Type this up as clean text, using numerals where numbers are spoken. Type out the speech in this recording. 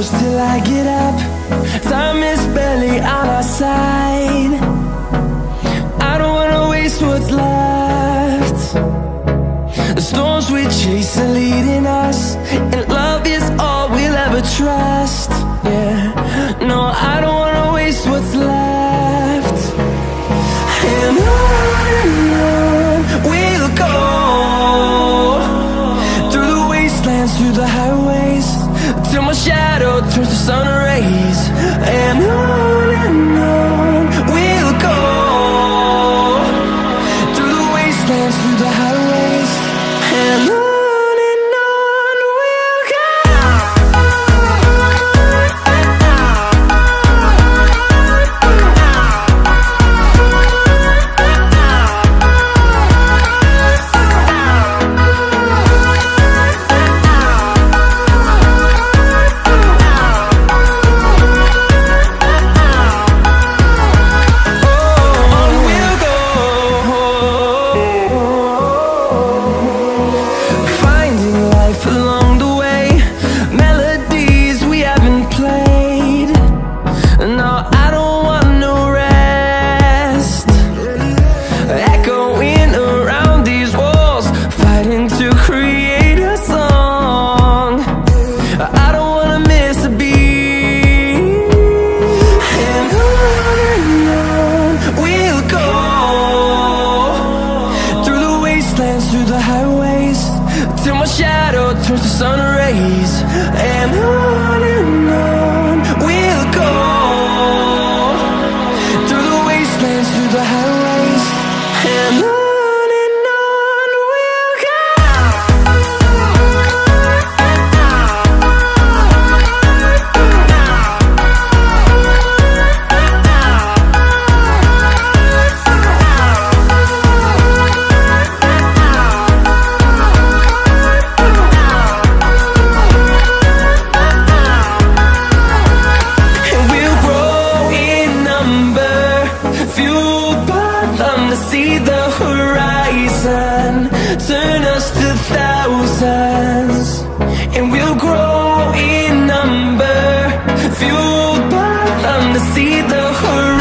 close till I get up. Time is barely on our side. I don't wanna waste what's left. The storms we chase are leading us, and love is all we'll ever trust. Yeah, no, I don't wanna waste what's left. And on we'll go, through the wastelands, through the highways, till my shadow turns to sun rays. And on we'll go, through the wastelands, through the highways, and on we'll go. Through the highways, till my shadow turns to sun rays. And on we'll go, through the wastelands, through the highways, and on we'll go. To see the horizon turn us to thousands, and we'll grow in number, fueled by them to see the horizon.